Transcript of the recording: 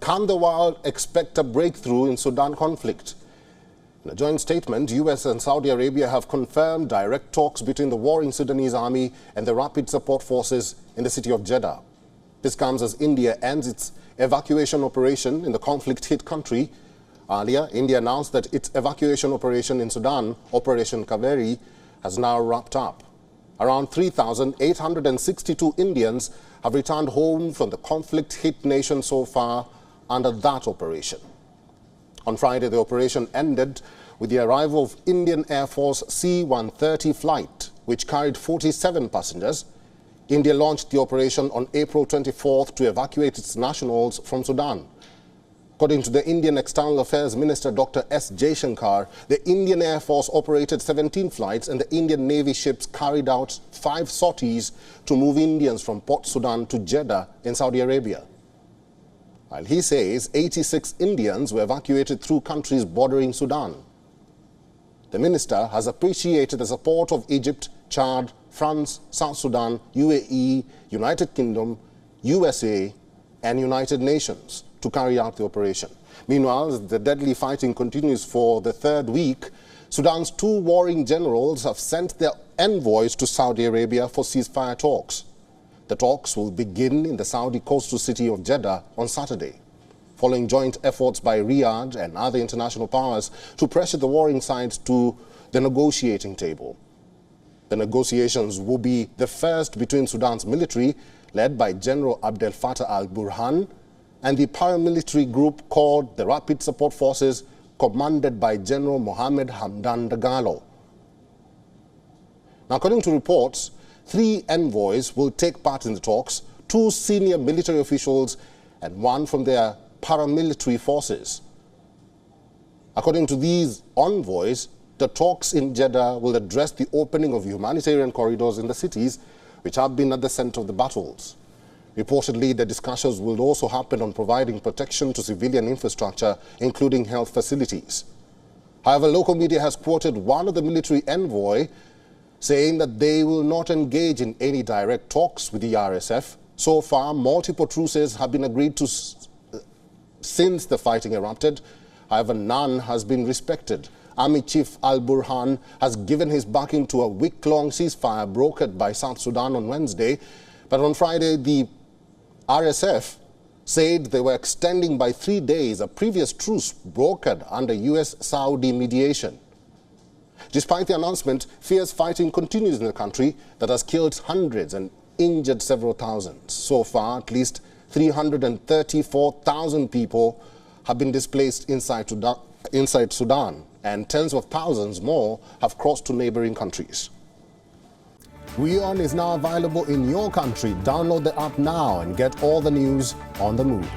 Can the world expect a breakthrough in Sudan conflict? In a joint statement, US and Saudi Arabia have confirmed direct talks between the warring Sudanese army and the rapid support forces in the city of Jeddah. This comes as India ends its evacuation operation in the conflict-hit country. Earlier, India announced that its evacuation operation in Sudan, Operation Kaveri, has now wrapped up. Around 3,862 Indians have returned home from the conflict-hit nation so far under that operation. On Friday, the operation ended with the arrival of Indian Air Force C-130 flight, which carried 47 passengers. India launched the operation on April 24th to evacuate its nationals from Sudan. According to the Indian External Affairs Minister Dr. S. Jaishankar, the Indian Air Force operated 17 flights and the Indian Navy ships carried out 5 sorties to move Indians from Port Sudan to Jeddah in Saudi Arabia. While he says 86 Indians were evacuated through countries bordering Sudan. The minister has appreciated the support of Egypt, Chad, France, South Sudan, UAE, United Kingdom, USA, and United Nations to carry out the operation. Meanwhile, the deadly fighting continues for the 3rd week. Sudan's 2 warring generals have sent their envoys to Saudi Arabia for ceasefire talks. The talks will begin in the Saudi coastal city of Jeddah on Saturday, following joint efforts by Riyadh and other international powers to pressure the warring sides to the negotiating table. The negotiations will be the first between Sudan's military, led by General Abdel Fattah al-Burhan, and the paramilitary group called the Rapid Support Forces, commanded by General Mohammed Hamdan Dagalo. Now, according to reports, 3 envoys will take part in the talks, 2 senior military officials and 1 from their paramilitary forces. According to these envoys, the talks in Jeddah will address the opening of humanitarian corridors in the cities, which have been at the center of the battles. Reportedly, the discussions will also happen on providing protection to civilian infrastructure, including health facilities. However, local media has quoted one of the military envoy saying that they will not engage in any direct talks with the RSF. So far, multiple truces have been agreed to since the fighting erupted. However, none has been respected. Army Chief al-Burhan has given his backing to a week-long ceasefire brokered by South Sudan on Wednesday. But on Friday, the RSF said they were extending by 3 days a previous truce brokered under US-Saudi mediation. Despite the announcement, fierce fighting continues in the country that has killed hundreds and injured several thousands. So far, at least 334,000 people have been displaced inside Sudan, and tens of thousands more have crossed to neighboring countries. WION is now available in your country. Download the app now and get all the news on the move.